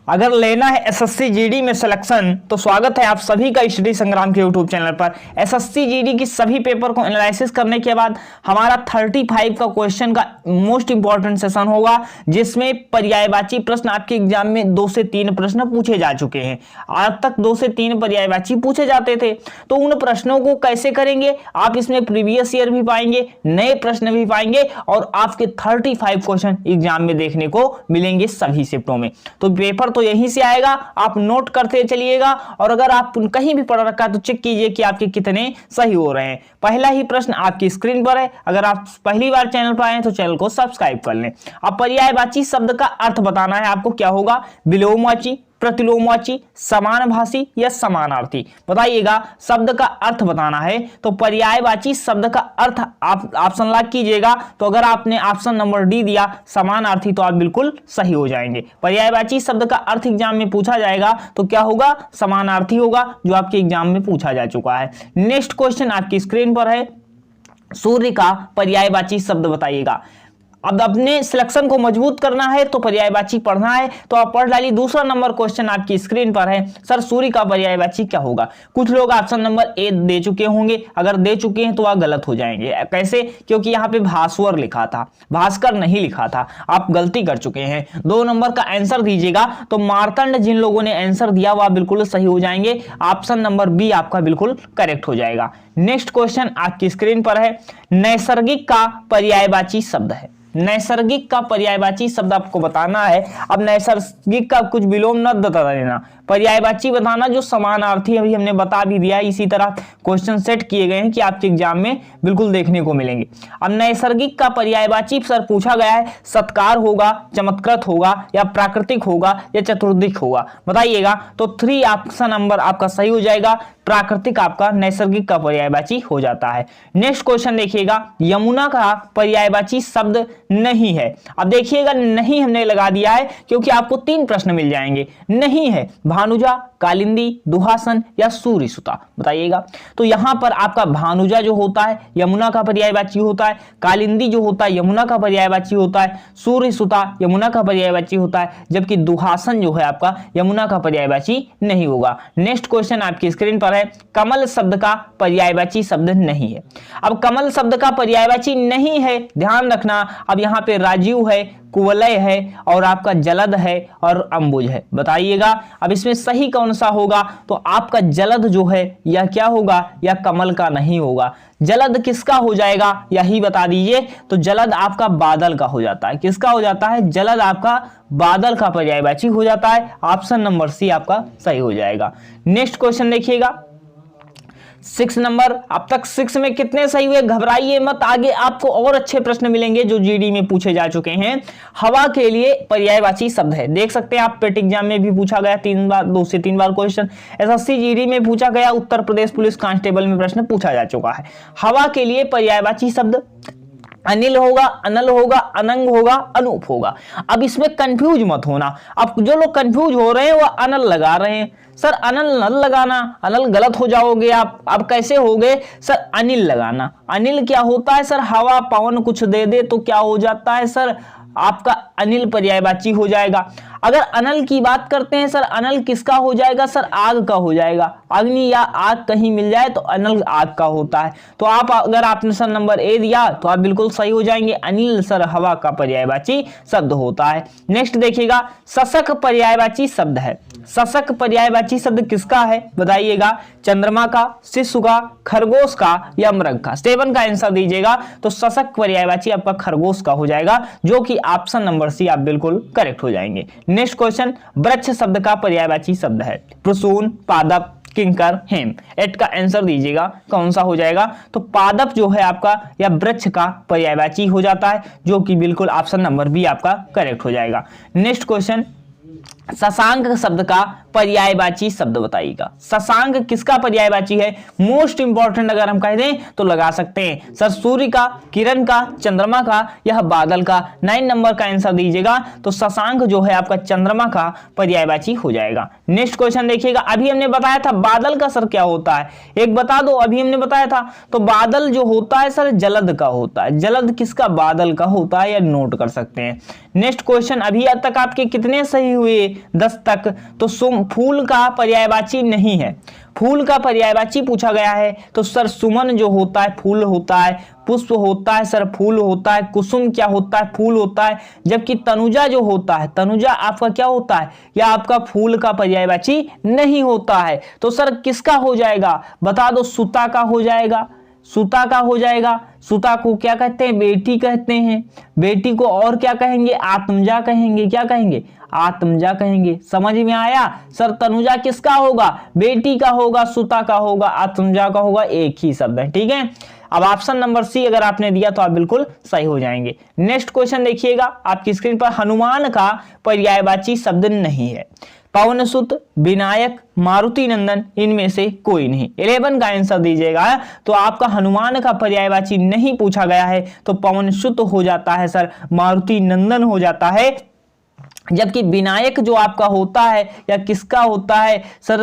अगर लेना है एसएससी जीडी में सिलेक्शन तो स्वागत है आप सभी का स्टडी संग्राम के यूट्यूब चैनल पर। एसएससी जीडी की सभी पेपर को एनालिसिस करने के बाद हमारा 35 का क्वेश्चन का मोस्ट इंपॉर्टेंट सेशन होगा, जिसमें पर्यायवाची प्रश्न आपके एग्जाम में 2 से 3 प्रश्न पूछे जा चुके हैं। आज तक 2 से 3 पर्यायवाची पूछे जाते थे, तो उन प्रश्नों को कैसे करेंगे आप इसमें प्रीवियस ईयर भी पाएंगे, नए प्रश्न भी पाएंगे और आपके 35 क्वेश्चन एग्जाम में देखने को मिलेंगे सभी शिफ्टों में। तो पेपर तो यहीं से आएगा, आप नोट करते चलिएगा और अगर आप कहीं भी पढ़ रखा है तो चेक कीजिए कि आपके कितने सही हो रहे हैं। पहला ही प्रश्न आपकी स्क्रीन पर है। अगर आप पहली बार चैनल पर आए तो चैनल को सब्सक्राइब कर लें। अब पर्यायवाची शब्द का अर्थ बताना है आपको, क्या होगा? विलोमवाची, प्रतिलोमवाची, समानभाषी या समानार्थी? बताइएगा। शब्द का अर्थ बताना है तो पर्यायवाची शब्द का अर्थ आप ऑप्शन लॉक कीजिएगा। तो अगर आपने ऑप्शन नंबर डी दिया समानार्थी तो आप बिल्कुल सही हो जाएंगे। पर्यायवाची शब्द का अर्थ एग्जाम में पूछा जाएगा तो क्या होगा? समानार्थी होगा, जो आपके एग्जाम में पूछा जा चुका है। नेक्स्ट क्वेश्चन आपकी स्क्रीन पर है। सूर्य का पर्यायवाची शब्द बताइएगा। अब अपने सिलेक्शन को मजबूत करना है तो पर्यायवाची पढ़ना है, तो आप पढ़ डालिए। दूसरा नंबर क्वेश्चन आपकी स्क्रीन पर है। सर सूर्य का पर्यायवाची क्या होगा? कुछ लोग ऑप्शन नंबर ए दे चुके होंगे, अगर दे चुके हैं तो आप गलत हो जाएंगे। कैसे? क्योंकि यहाँ पे भास्वर लिखा था, भास्कर नहीं लिखा था, आप गलती कर चुके हैं। 2 नंबर का आंसर दीजिएगा। तो मार्तंड जिन लोगों ने आंसर दिया वह बिल्कुल सही हो जाएंगे। ऑप्शन नंबर बी आपका बिल्कुल करेक्ट हो जाएगा। नेक्स्ट क्वेश्चन आपकी स्क्रीन पर है। नैसर्गिक का पर्यायवाची शब्द है। नैसर्गिक का पर्यायवाची शब्द आपको बताना है। अब नैसर्गिक का कुछ विलोम न बता देना, पर्यायवाची बताना जो समानार्थी अभी हमने बता भी दिया। इसी तरह क्वेश्चन सेट किए गए हैं कि आपके एग्जाम में बिल्कुल देखने को मिलेंगे। अब नैसर्गिक का पर्यायवाची सर पूछा गया है, सत्कार होगा, चमत्कृत होगा या प्राकृतिक होगा या चतुर्दिक होगा? बताइएगा। तो 3 ऑप्शन नंबर आपका सही हो जाएगा। प्राकृतिक आपका नैसर्गिक का पर्यायवाची हो जाता है। नेक्स्ट क्वेश्चन देखिएगा। यमुना का पर्यायवाची शब्द नहीं है। अब देखिएगा, नहीं हमने लगा दिया है क्योंकि आपको 3 प्रश्न मिल जाएंगे। नहीं है भानुजा, कालिंदी, दुहासन या सूर्यसुता? बताइएगा। तो यहां पर आपका भानुजा जो होता है यमुना का पर्यायवाची होता है, कालिंदी जो होता है यमुना का पर्यायवाची होता है, सूर्यसुता यमुना का पर्यायवाची होता है, जबकि दुहासन जो है आपका यमुना का पर्यायवाची नहीं होगा। नेक्स्ट क्वेश्चन आपकी स्क्रीन पर है। कमल शब्द का पर्यायवाची शब्द नहीं है। अब कमल शब्द का पर्यायवाची नहीं है, ध्यान रखना। अब यहाँ पे राजीव है, कुवलय है और आपका जलद है और अंबुज है। बताइएगा अब इसमें सही कौन सा होगा? तो आपका जलद जो है यह क्या होगा? या कमल का नहीं होगा। जलद किसका हो जाएगा यही बता दीजिए। तो जलद आपका बादल का हो जाता है। किसका हो जाता है? जलद आपका बादल का पर्यायवाची हो जाता है। ऑप्शन नंबर सी आपका सही हो जाएगा। नेक्स्ट क्वेश्चन देखिएगा। 6 नंबर। अब तक 6 में कितने सही हुए? घबराइए मत, आगे आपको और अच्छे प्रश्न मिलेंगे जो जीडी में पूछे जा चुके हैं। हवा के लिए पर्यायवाची शब्द है। देख सकते हैं आप, पेट एग्जाम में भी पूछा गया 3 बार, 2 से 3 बार क्वेश्चन। एसएससी जीडी में पूछा गया, उत्तर प्रदेश पुलिस कांस्टेबल में प्रश्न पूछा जा चुका है। हवा के लिए पर्यायवाची शब्द अनिल होगा, अनल होगा, अनंग होगा, अनूप होगा। अब इसमें कंफ्यूज मत होना। अब जो लोग कंफ्यूज हो रहे हैं वह अनल लगा रहे हैं। सर अनल नल लगाना, अनल गलत हो जाओगे आप। अब कैसे होगे? सर अनिल लगाना। अनिल क्या होता है? सर हवा पवन कुछ दे दे तो क्या हो जाता है? सर आपका अनिल पर्यायवाची हो जाएगा। अगर अनल की बात करते हैं, सर अनल किसका हो जाएगा? सर आग का हो जाएगा। अग्नि या आग कहीं मिल जाए तो अनल आग का होता है। तो आप अगर आपने सर नंबर ए दिया तो आप बिल्कुल सही हो जाएंगे। अनिल सर हवा का पर्यायवाची शब्द होता है। नेक्स्ट देखिएगा। शशक पर्यायवाची शब्द है। शशक पर्यायवाची शब्द किसका है? बताइएगा। चंद्रमा का, शिशु का, खरगोश का या मृग का? 7 का आंसर दीजिएगा। तो शशक पर्यायवाची आपका खरगोश का हो जाएगा, जो कि ऑप्शन नंबर सी आप बिल्कुल करेक्ट हो जाएंगे। Next question. वृक्ष शब्द का पर्यायवाची शब्द है। प्रसून, पादप, किंकर, हेम। 8 का आंसर दीजिएगा, कौन सा हो जाएगा? तो पादप जो है आपका या वृक्ष का पर्यायवाची हो जाता है, जो कि बिल्कुल ऑप्शन नंबर बी आपका करेक्ट हो जाएगा। Next question. शशांक शब्द का पर्यायवाची शब्द बताइएगा। शशांक किसका पर्यायवाची है? मोस्ट इंपॉर्टेंट अगर हम कह दें तो लगा सकते हैं सर सूर्य का, किरण का, चंद्रमा का या बादल का। 9 नंबर का आंसर दीजिएगा। तो शशांक जो है आपका चंद्रमा का पर्यायवाची हो जाएगा। नेक्स्ट क्वेश्चन देखिएगा। अभी हमने बताया था बादल का सर क्या होता है, एक बता दो। अभी हमने बताया था तो बादल जो होता है सर जलद का होता है। जलद किसका? बादल का होता है, या नोट कर सकते हैं। Next question. अभी अब तक आपके कितने सही हुए? 10 तक। तो फूल का पर्यायवाची नहीं है, फूल का पर्यायवाची पूछा गया है तो सर सुमन जो होता है फूल होता है, पुष्प होता है सर फूल होता है, कुसुम क्या होता है? फूल होता है। जबकि तनुजा जो होता है, तनुजा आपका क्या होता है? या आपका फूल का पर्यायवाची नहीं होता है। तो सर किसका हो जाएगा? बता दो। सुता का हो जाएगा, सुता का हो जाएगा। सुता को क्या कहते हैं? बेटी कहते हैं। बेटी को और क्या कहेंगे? आत्मजा कहेंगे। क्या कहेंगे? आत्मजा कहेंगे। समझ में आया? सर तनुजा किसका होगा? बेटी का होगा, सुता का होगा, आत्मजा का होगा, एक ही शब्द है। ठीक है। अब ऑप्शन नंबर सी अगर आपने दिया तो आप बिल्कुल सही हो जाएंगे। नेक्स्ट क्वेश्चन देखिएगा आपकी स्क्रीन पर। हनुमान का पर्यायवाची शब्द नहीं है। पवनसुत, विनायक, मारुति नंदन, इनमें से कोई नहीं। 11 का आंसर दीजिएगा। तो आपका हनुमान का पर्यायवाची नहीं पूछा गया है तो पवनसुत हो जाता है सर, मारुति नंदन हो जाता है। जबकि विनायक जो आपका होता है या किसका होता है सर?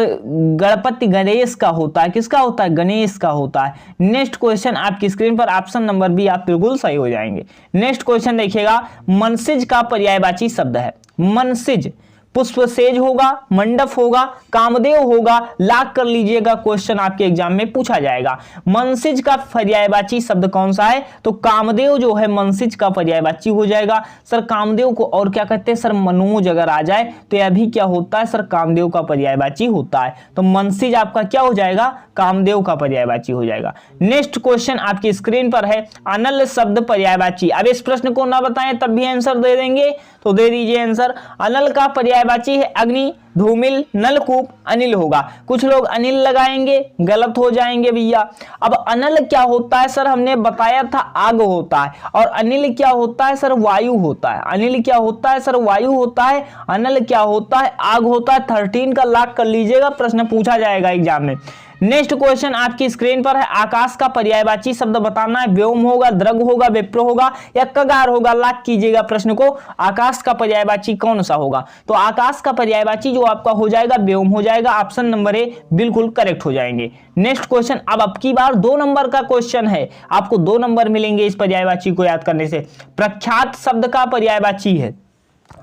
गणपति गणेश का होता है। किसका होता है? गणेश का होता है। नेक्स्ट क्वेश्चन आपकी स्क्रीन पर ऑप्शन नंबर बी, आप बिल्कुल सही हो जाएंगे। नेक्स्ट क्वेश्चन देखिएगा। मनसिज का पर्यायवाची शब्द है। मनसिज पुष्पसेज होगा, मंडप होगा, कामदेव होगा, लाख कर लीजिएगा, क्वेश्चन आपके एग्जाम में पूछा जाएगा। मनसिज का पर्यायवाची शब्द कौन सा है? तो कामदेव जो है मनसिज का पर्यायवाची हो जाएगा। सर कामदेव को और क्या कहते हैं सर? मनोज अगर आ जाए तो यह भी क्या होता है सर? कामदेव का पर्यायवाची होता है। तो मनसिज आपका क्या हो जाएगा? कामदेव का पर्यायवाची हो जाएगा। नेक्स्ट क्वेश्चन आपकी स्क्रीन पर है। अनल शब्द पर्यायवाची। अब इस प्रश्न को ना बताएं तब भी आंसर दे देंगे तो दे दीजिए आंसर। अनल का पर्यायवाची है अग्नि, धूमिल, नलकूप, अनिल होगा। कुछ लोग अनिल लगाएंगे, गलत हो जाएंगे भैया। अब अनल क्या होता है सर? हमने बताया था आग होता है। और अनिल क्या होता है सर? वायु होता है। अनिल क्या होता है सर? वायु होता है। अनल क्या होता है? आग होता है। 13 का लाख कर लीजिएगा, प्रश्न पूछा जाएगा एग्जाम में। नेक्स्ट क्वेश्चन आपकी स्क्रीन पर है। आकाश का पर्यायवाची शब्द बताना है। व्योम होगा, द्रग होगा, विप्र होगा या कगार होगा। लाख कीजिएगा प्रश्न को। आकाश का पर्यायवाची कौन सा होगा? तो आकाश का पर्यायवाची जो आपका हो जाएगा व्योम हो जाएगा। ऑप्शन नंबर ए बिल्कुल करेक्ट हो जाएंगे। Next question. अब की बार 2 नंबर का क्वेश्चन है, आपको 2 नंबर मिलेंगे इस पर्यायवाची को याद करने से। प्रख्यात शब्द का पर्यायवाची है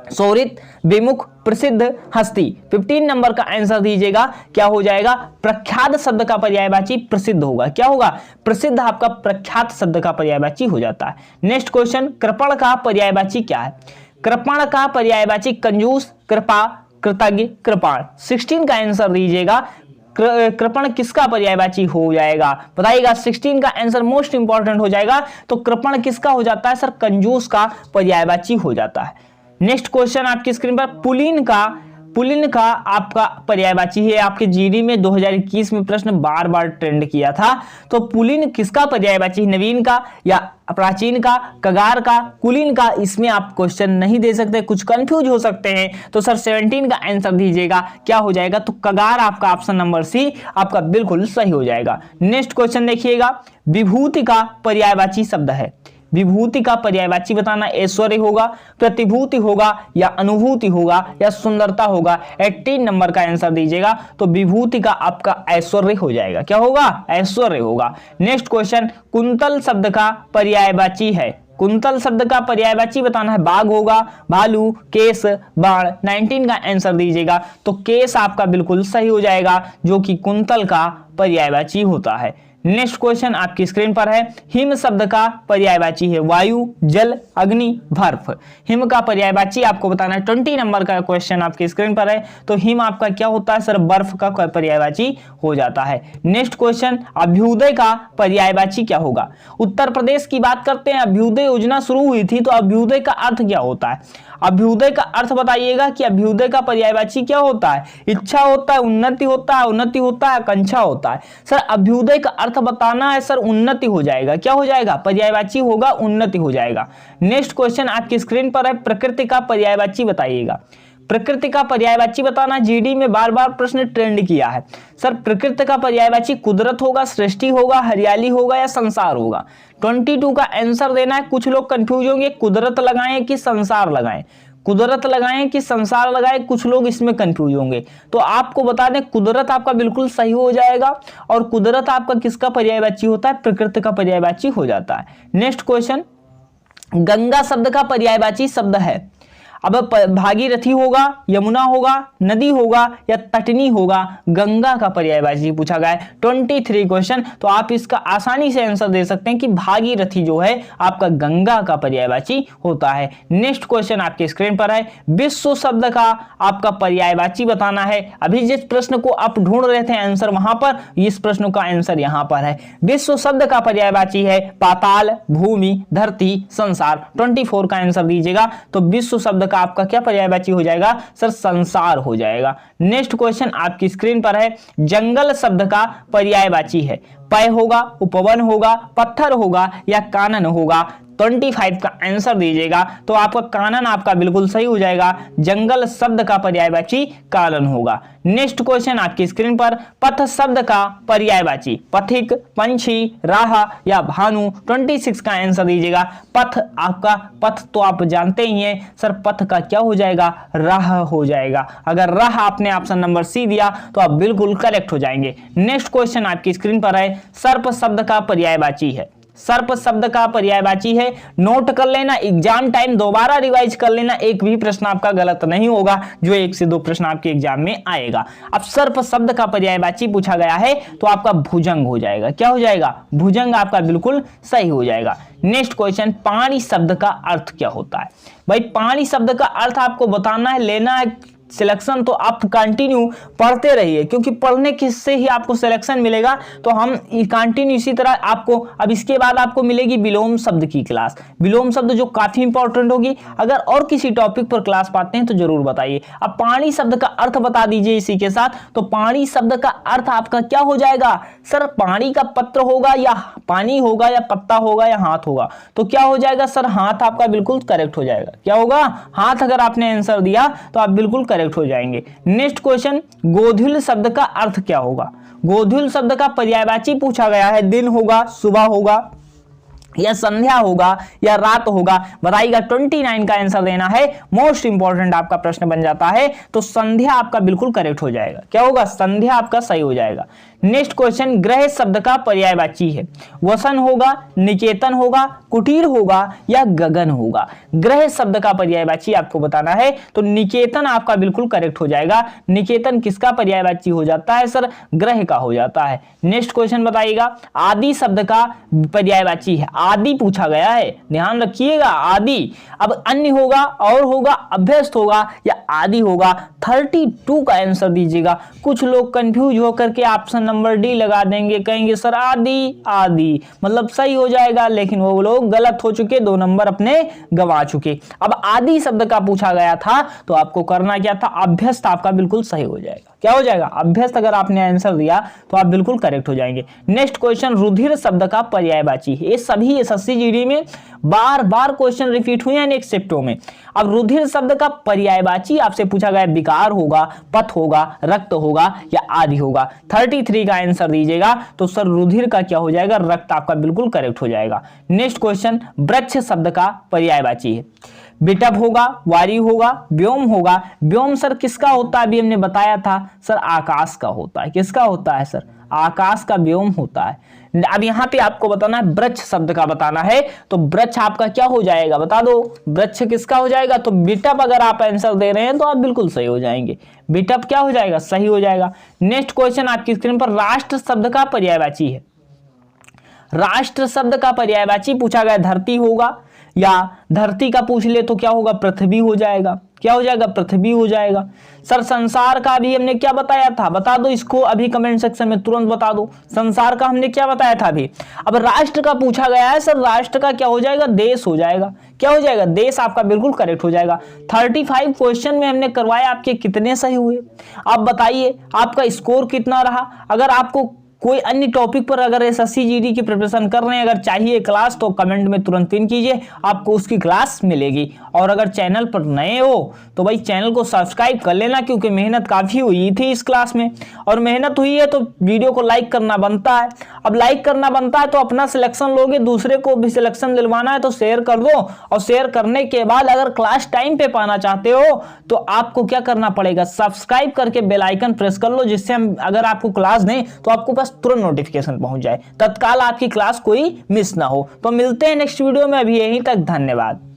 सौरित, विमुख, प्रसिद्ध, हस्ती। 15 नंबर का आंसर दीजिएगा। क्या हो जाएगा? प्रख्यात शब्द का पर्यायवाची प्रसिद्ध होगा। क्या होगा? प्रसिद्ध आपका प्रख्यात शब्द का पर्यायवाची हो जाता है। Next question. कृपण का पर्यायवाची क्या है? कृपण का पर्यायवाची कंजूस, कृपा, कृतज्ञ, कृपाण। 16 का आंसर दीजिएगा। कृपण किसका पर्यायवाची हो जाएगा? बताइएगा। 16 का आंसर मोस्ट इंपॉर्टेंट हो जाएगा। तो कृपण किसका हो जाता है सर? कंजूस का पर्यायवाची हो जाता है। नेक्स्ट क्वेश्चन आपकी स्क्रीन पर। पुलिन का आपका पर्यायवाची है। आपके जीडी में 2021 में प्रश्न बार बार ट्रेंड किया था। तो पुलिन किसका पर्यायवाची? नवीन का या प्राचीन का, कगार का, कुलीन का? इसमें आप क्वेश्चन नहीं दे सकते, कुछ कंफ्यूज हो सकते हैं। तो सर 17 का आंसर दीजिएगा। क्या हो जाएगा? तो कगार आपका ऑप्शन नंबर सी आपका बिल्कुल सही हो जाएगा। नेक्स्ट क्वेश्चन देखिएगा। विभूति का पर्यायवाची शब्द है। विभूति का पर्यायवाची बताना। ऐश्वर्य होगा, प्रतिभूति होगा या अनुभूति होगा या सुंदरता होगा। 18 नंबर का आंसर दीजिएगा। तो विभूति का आपका ऐश्वर्य हो जाएगा। क्या होगा? ऐश्वर्य होगा। Next question. कुंतल शब्द का पर्यायवाची है। कुंतल शब्द का पर्यायवाची बताना है। बाघ होगा, भालू, केस, बाण। 19 का आंसर दीजिएगा। तो केस आपका बिल्कुल सही हो जाएगा, जो कि कुंतल का पर्यायवाची होता है। नेक्स्ट क्वेश्चन आपकी स्क्रीन पर है। हिम शब्द का पर्यायवाची है वायु, जल, अग्नि, बर्फ। हिम का पर्यायवाची आपको बताना है। 20 नंबर का क्वेश्चन आपकी स्क्रीन पर है। तो हिम आपका क्या होता है सर? बर्फ का पर्यायवाची हो जाता है। Next question. अभ्युदय का पर्यायवाची क्या होगा? उत्तर प्रदेश की बात करते हैं। अभ्युदय योजना शुरू हुई थी तो अभ्युदय का अर्थ क्या होता है? अभ्युदय का अर्थ बताइएगा कि अभ्युदय का पर्यायवाची क्या होता है? इच्छा होता है, उन्नति होता है, उन्नति होता है, आकांक्षा होता है। सर अभ्युदय का अर्थ बताना है सर। उन्नति हो जाएगा। क्या हो जाएगा? पर्यायवाची होगा, उन्नति हो जाएगा। नेक्स्ट क्वेश्चन आपकी स्क्रीन पर है। प्रकृति का पर्यायवाची बताइएगा। प्रकृति का पर्यायवाची बताना, जीडी में बार बार प्रश्न ट्रेंड किया है। सर प्रकृति का पर्यायवाची कुदरत होगा, सृष्टि होगा, हरियाली होगा या संसार होगा। 22 का आंसर देना है। कुछ लोग कंफ्यूज होंगे, कुदरत लगाएं कि संसार लगाएं, कुदरत लगाएं कि संसार लगाएं, कुछ लोग इसमें कंफ्यूज होंगे। तो आपको बता दें कुदरत आपका बिल्कुल सही हो जाएगा, और कुदरत आपका किसका पर्यायवाची होता है, प्रकृति का पर्यायवाची हो जाता है। नेक्स्ट क्वेश्चन, गंगा शब्द का पर्यायवाची शब्द है। अब भागीरथी होगा, यमुना होगा, नदी होगा या तटनी होगा, गंगा का पर्यायवाची पूछा गया है। 23 क्वेश्चन, तो आप इसका आसानी से आंसर दे सकते हैं कि भागीरथी जो है आपका गंगा का पर्यायवाची होता है। नेक्स्ट क्वेश्चन आपके स्क्रीन पर है, विश्व शब्द का आपका पर्यायवाची बताना है। अभी जिस प्रश्न को आप ढूंढ रहे थे आंसर वहां पर, इस प्रश्न का आंसर यहां पर है। विश्व शब्द का पर्यायवाची है पाताल, भूमि, धरती, संसार। 24 का आंसर दीजिएगा। तो विश्व शब्द का आपका क्या पर्यायवाची हो जाएगा सर, संसार हो जाएगा। नेक्स्ट क्वेश्चन आपकी स्क्रीन पर है, जंगल शब्द का पर्यायवाची है। पय होगा, उपवन होगा, पत्थर होगा या कानन होगा। 25 का आंसर दीजिएगा। तो आपका कानन आपका बिल्कुल सही हो जाएगा। जंगल शब्द का पर्यायवाची कानन होगा। नेक्स्ट क्वेश्चन आपकी स्क्रीन पर, पथ शब्द का पर्यायवाची पथिक, पंछी, राह या भानु। 26 का आंसर दीजिएगा। पथ आपका, पथ तो आप जानते ही हैं सर, पथ का क्या हो जाएगा, राह हो जाएगा। अगर राह आपने ऑप्शन नंबर सी दिया तो आप बिल्कुल करेक्ट हो जाएंगे। नेक्स्ट क्वेश्चन आपकी स्क्रीन पर है, सर्प शब्द का पर्यायवाची है। सर्प शब्द का पर्यायवाची है। नोट कर लेना, एग्जाम टाइम दोबारा रिवाइज कर लेना, एक भी प्रश्न आपका गलत नहीं होगा, जो 1 से 2 प्रश्न आपके एग्जाम में आएगा। अब सर्प शब्द का पर्यायवाची पूछा गया है तो आपका भुजंग हो जाएगा। क्या हो जाएगा, भुजंग आपका बिल्कुल सही हो जाएगा। नेक्स्ट क्वेश्चन, पानी शब्द का अर्थ क्या होता है। भाई पानी शब्द का अर्थ आपको बताना है, लेना है सिलेक्शन, तो आप कंटिन्यू पढ़ते रहिए, क्योंकि पढ़ने किससे ही आपको सिलेक्शन मिलेगा। तो हम कंटिन्यू इसी तरह आपको, अब इसके बाद आपको मिलेगी विलोम शब्द की क्लास। विलोम शब्द जो काफी इंपॉर्टेंट होगी। अगर और किसी टॉपिक पर क्लास पाते हैं तो जरूर बताइए। अब पानी शब्द का अर्थ बता दीजिए इसी के साथ। तो पानी शब्द का अर्थ आपका क्या हो जाएगा सर, पानी का पत्र होगा या पानी होगा या पत्ता होगा या हाथ होगा। तो क्या हो जाएगा सर, हाथ आपका बिल्कुल करेक्ट हो जाएगा। क्या होगा, हाथ। अगर आपने आंसर दिया तो आप बिल्कुल करेक्ट हो जाएंगे। नेक्स्ट क्वेश्चन, गोधूल शब्द का अर्थ क्या होगा। गोधूल शब्द का पर्यायवाची पूछा गया है। दिन होगा, सुबह होगा या संध्या होगा या रात होगा, बताइएगा। 29 का आंसर देना है। मोस्ट इंपॉर्टेंट आपका प्रश्न बन जाता है। तो संध्या आपका बिल्कुल करेक्ट हो जाएगा। क्या होगा, संध्या आपका सही हो जाएगा। नेक्स्ट क्वेश्चन, ग्रह शब्द का पर्यायवाची है। वसन होगा, निकेतन होगा, कुटीर होगा या गगन होगा। ग्रह शब्द का पर्यायवाची आपको बताना है। तो निकेतन आपका बिल्कुल करेक्ट हो जाएगा। निकेतन किसका पर्यायवाची हो जाता है सर, ग्रह का हो जाता है। नेक्स्ट क्वेश्चन बताइएगा, आदि शब्द का पर्यायवाची है। आदि पूछा गया है, ध्यान रखिएगा। आदि, अब अन्य होगा, और होगा, अभ्यस्त होगा या आदि होगा। 32 का आंसर दीजिएगा। कुछ लोग कंफ्यूज होकर के ऑप्शन नंबर डी लगा देंगे, कहेंगे सर आदि, आदि मतलब सही हो जाएगा, लेकिन वो लोग गलत हो चुके, 2 नंबर अपने गंवा चुके। अब आदि शब्द का पूछा गया था तो आपको करना क्या था, अभ्यस्त आपका बिल्कुल सही हो जाएगा। क्या हो जाएगा, अभ्यस्त। अगर आपने आंसर दिया तो आप बिल्कुल करेक्ट हो जाएंगे। नेक्स्ट क्वेश्चन, रुधिर शब्द का पर्यायवाची। ये सभी एसएससी जीडी में बार बार क्वेश्चन रिपीट हुए हैं नेक्स्ट शिफ्टों में। अब रुधिर शब्द का पर्यायवाची आपसे पूछा गया, विकार होगा, पथ होगा, रक्त होगा या आदि होगा। 33 का आंसर दीजिएगा। तो सर रुधिर का क्या हो जाएगा, रक्त आपका बिल्कुल करेक्ट हो जाएगा। नेक्स्ट क्वेश्चन, वृक्ष शब्द का पर्यायवाची है। विटप होगा, वारी होगा, व्योम होगा। व्योम सर किसका होता है, अभी हमने बताया था सर, आकाश का होता है। किसका होता है सर, आकाश का व्योम होता है। अब यहाँ पे आपको बताना है, वृक्ष शब्द का बताना है। तो वृक्ष आपका क्या हो जाएगा, बता दो। वृक्ष किसका हो जाएगा, तो विटप। अगर आप आंसर दे रहे हैं तो आप बिल्कुल सही हो जाएंगे। विटप क्या हो जाएगा, सही हो जाएगा। नेक्स्ट क्वेश्चन आपकी स्क्रीन पर, राष्ट्र शब्द का पर्यायवाची है। राष्ट्र शब्द का पर्यायवाची पूछा गया, धरती होगा, या धरती का पूछ ले तो क्या होगा, पृथ्वी हो जाएगा। क्या हो जाएगा, पृथ्वी हो जाएगा। सर संसार का भी हमने क्या बताया था, बता दो इसको अभी कमेंट सेक्शन में तुरंत बता दो। संसार का हमने क्या बताया था अभी। अब राष्ट्र का पूछा गया है सर, राष्ट्र का क्या हो जाएगा, देश हो जाएगा। क्या हो जाएगा, देश आपका बिल्कुल करेक्ट हो जाएगा। 35 क्वेश्चन में हमने करवाया, आपके कितने सही हुए आप बताइए, आपका स्कोर कितना रहा। अगर आपको कोई अन्य टॉपिक पर अगर एसएससी जीडी की प्रिपरेशन कर रहे हैं, अगर चाहिए क्लास, तो कमेंट में तुरंत पिन कीजिए, आपको उसकी क्लास मिलेगी। और अगर चैनल पर नए हो तो भाई चैनल को सब्सक्राइब कर लेना, क्योंकि मेहनत काफ़ी हुई थी इस क्लास में, और मेहनत हुई है तो वीडियो को लाइक करना बनता है। अब लाइक करना बनता है तो अपना सिलेक्शन लोगे, दूसरे को भी सिलेक्शन दिलवाना है तो शेयर कर दो, और शेयर करने के बाद अगर क्लास टाइम पे पाना चाहते हो तो आपको क्या करना पड़ेगा, सब्सक्राइब करके बेल आइकन प्रेस कर लो, जिससे हम अगर आपको क्लास दें तो आपको पास तुरंत नोटिफिकेशन पहुंच जाए, तत्काल आपकी क्लास कोई मिस ना हो। तो मिलते हैं नेक्स्ट वीडियो में, अभी यहीं तक, धन्यवाद।